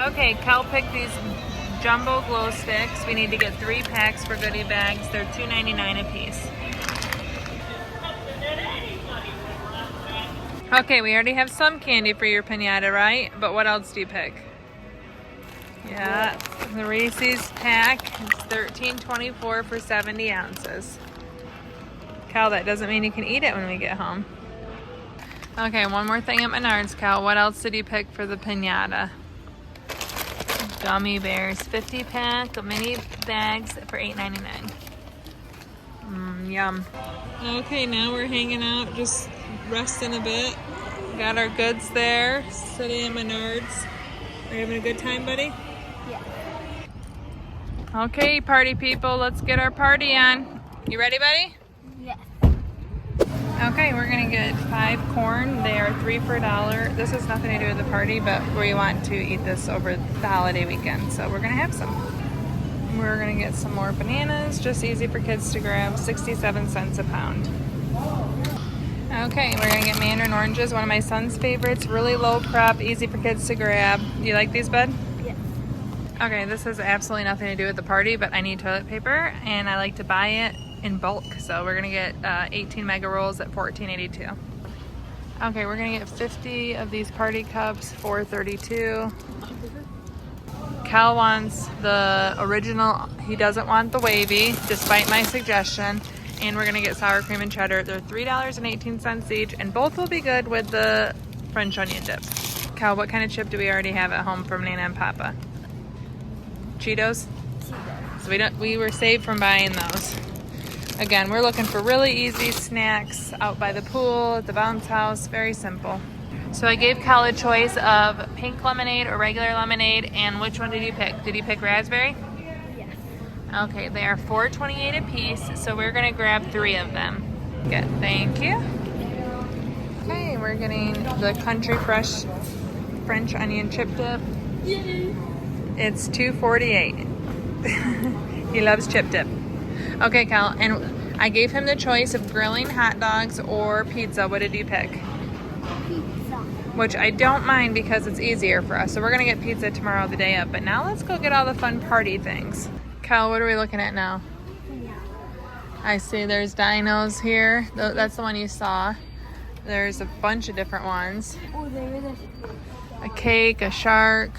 Okay, Cal picked these jumbo glow sticks. We need to get 3 packs for goodie bags. They're $2.99 a piece. Okay, we already have some candy for your piñata, right? But what else do you pick? Yeah, the Reese's pack is $13.24 for 70 ounces. Cal, that doesn't mean you can eat it when we get home. Okay, one more thing at Menard's, Cal. What else did you pick for the piñata? Gummy bears, 50 pack of mini bags for $8.99. Yum. Okay, now we're hanging out, just resting a bit. Got our goods there, sitting in Menard's. Are you having a good time, buddy? Yeah. Okay, party people, let's get our party on. You ready, buddy? Yes. Okay, we're gonna get 5 corn. They are 3 for $1. This has nothing to do with the party, but we want to eat this over the holiday weekend, so we're gonna have some. We're gonna get some more bananas, just easy for kids to grab, 67 cents a pound. Okay, we're gonna get mandarin oranges, one of my son's favorites, really low prep, easy for kids to grab. Do you like these, bud? Yes. Okay, this has absolutely nothing to do with the party, but I need toilet paper, and I like to buy it in bulk, so we're gonna get 18 mega rolls at $14.82. Okay, we're gonna get 50 of these party cups, $4.32. Cal wants the original, he doesn't want the wavy, despite my suggestion. And we're gonna get sour cream and cheddar. They're $3.18 each, and both will be good with the French onion dip. Cal, what kind of chip do we already have at home from Nana and Papa? Cheetos? So we were saved from buying those. Again, we're looking for really easy snacks out by the pool, at the bounce house, very simple. So I gave Cal a choice of pink lemonade or regular lemonade, and which one did you pick? Did you pick raspberry? Yes. Okay, they are $4.28 a piece, so we're gonna grab 3 of them. Good, thank you. Okay, we're getting the Country Fresh French onion chip dip. Yay. It's $2.48. He loves chip dip. Okay, Cal, and I gave him the choice of grilling hot dogs or pizza. What did you pick? Pizza. Which I don't mind because it's easier for us. So we're gonna get pizza tomorrow, the day of. But now let's go get all the fun party things. Cal, what are we looking at now? Yeah. I see there's dinos here. That's the one you saw. There's a bunch of different ones. Oh, there is A cake, a shark,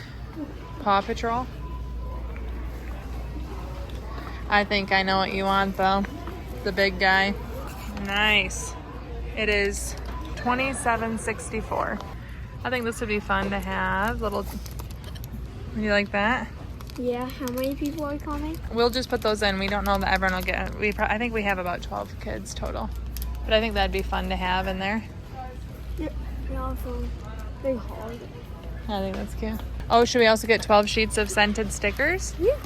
Paw Patrol. I think I know what you want though. The big guy. Nice. It is $27.64. I think this would be fun to have. Little. You like that? Yeah, how many people are coming? We'll just put those in. We don't know that everyone will get. I think we have about 12 kids total, but I think that'd be fun to have in there. Yeah, and also big holiday. I think that's cute. Oh, should we also get 12 sheets of scented stickers? Yeah.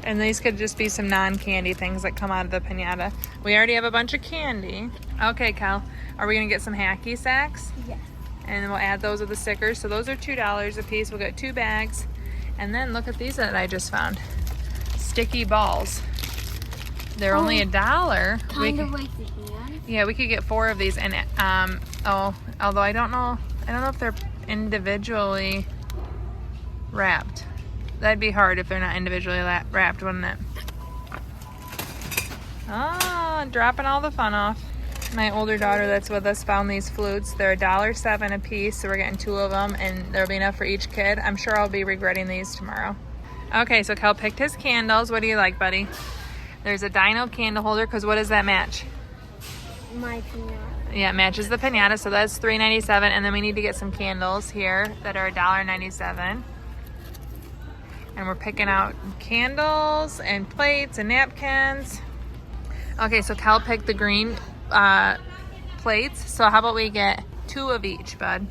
And these could just be some non-candy things that come out of the piñata. We already have a bunch of candy. Okay, Cal, are we gonna get some hacky sacks? Yes. And we'll add those with the stickers. So those are $2 a piece. We'll get 2 bags. And then look at these that I just found. Sticky balls. They're only $1. Kind of like the hand. Yeah, we could get 4 of these. And although I don't know if they're individually wrapped. That'd be hard if they're not individually wrapped, wouldn't it? Ah, dropping all the fun off. My older daughter that's with us found these flutes. They're $1.07 a piece, so we're getting 2 of them, and there'll be enough for each kid. I'm sure I'll be regretting these tomorrow. Okay, so Cal picked his candles. What do you like, buddy? There's a dino candle holder, because what does that match? My piñata. Yeah, it matches the piñata, so that's $3.97, and then we need to get some candles here that are $1.97. And we're picking out candles and plates and napkins. Okay, so Cal picked the green plates. So how about we get 2 of each, bud?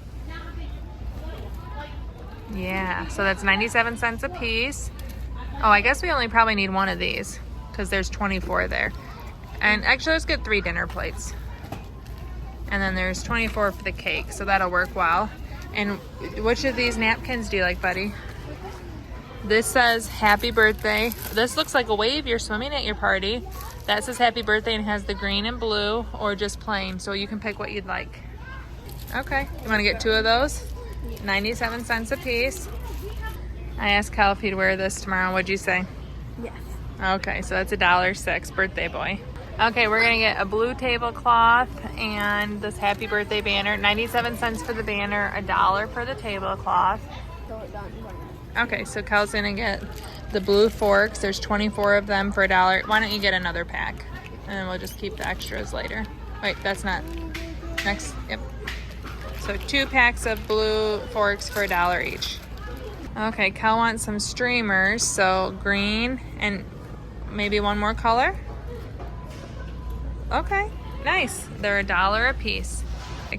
Yeah, so that's 97 cents a piece. Oh, I guess we only probably need 1 of these because there's 24 there. And actually, let's get 3 dinner plates. And then there's 24 for the cake, so that'll work well. And which of these napkins do you like, buddy? This says happy birthday. This looks like a wave you're swimming at your party. That says happy birthday and has the green and blue or just plain. So you can pick what you'd like. Okay, you want to get 2 of those? 97 cents a piece. I asked Cal if he'd wear this tomorrow. What'd you say? Yes. Okay, so that's $1.06, birthday boy. Okay, we're gonna get a blue tablecloth and this happy birthday banner. 97 cents for the banner, $1 for the tablecloth. Okay, so Cal's gonna get the blue forks. There's 24 of them for $1. Why don't you get another pack? And then we'll just keep the extras later. Wait, that's not, next, yep. So 2 packs of blue forks for $1 each. Okay, Cal wants some streamers, so green and maybe one more color. Okay, nice. They're $1 a piece.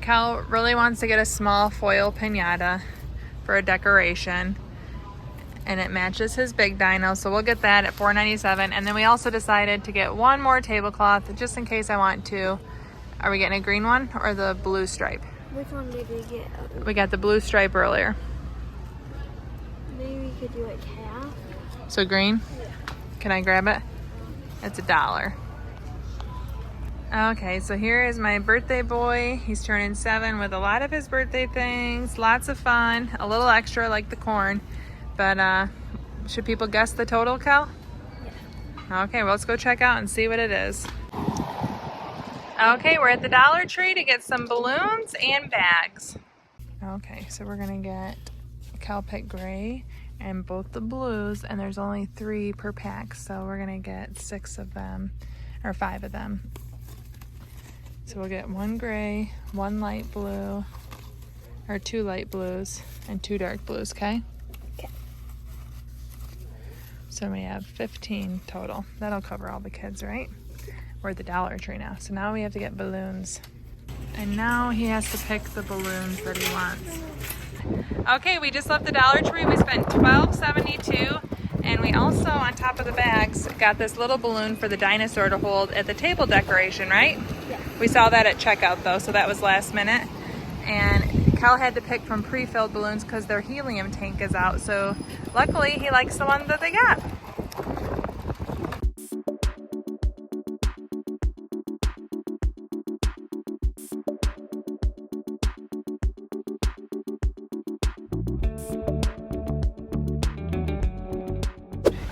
Cal really wants to get a small foil piñata for a decoration, and it matches his big dino, so we'll get that at $4.97. And then we also decided to get one more tablecloth just in case I want to. Are we getting a green one or the blue stripe? Which one did we get? We got the blue stripe earlier. Maybe we could do like half. So green? Yeah. Can I grab it? It's $1. Okay, so here is my birthday boy. He's turning 7 with a lot of his birthday things. Lots of fun. A little extra like the corn. But should people guess the total, Cal? Yeah. Okay, well, let's go check out and see what it is. Okay, we're at the Dollar Tree to get some balloons and bags. Okay, so we're gonna get Cal picked gray and both the blues, and there's only 3 per pack, so we're gonna get 6 of them, or 5 of them. So we'll get 1 gray, 1 light blue, or 2 light blues, and 2 dark blues, okay? Okay. So we have 15 total. That'll cover all the kids, right? We're at the Dollar Tree now. So now we have to get balloons. And now he has to pick the balloons that he wants. Okay, we just left the Dollar Tree. We spent $12.72. And we also, on top of the bags, got this little balloon for the dinosaur to hold at the table decoration, right? Yeah. We saw that at checkout though, so that was last minute. And Cal had to pick from pre-filled balloons because their helium tank is out. So luckily he likes the one that they got.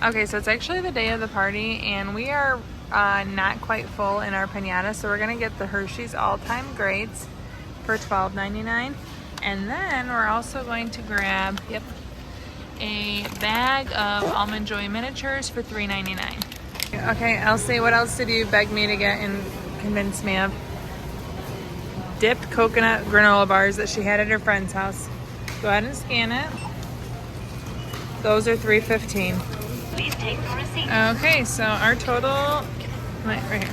Okay, so it's actually the day of the party, and we are not quite full in our piñata, so we're gonna get the Hershey's All-Time Greats for $12.99, and then we're also going to grab, a bag of Almond Joy miniatures for $3.99. Okay, Elsie, what else did you beg me to get and convince me of? Dipped coconut granola bars that she had at her friend's house. Go ahead and scan it. Those are $3.15. Please take the receipt. Okay, so our total, right here.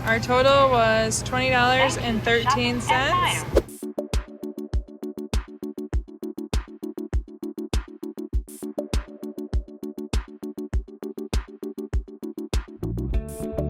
Our total was $20.13.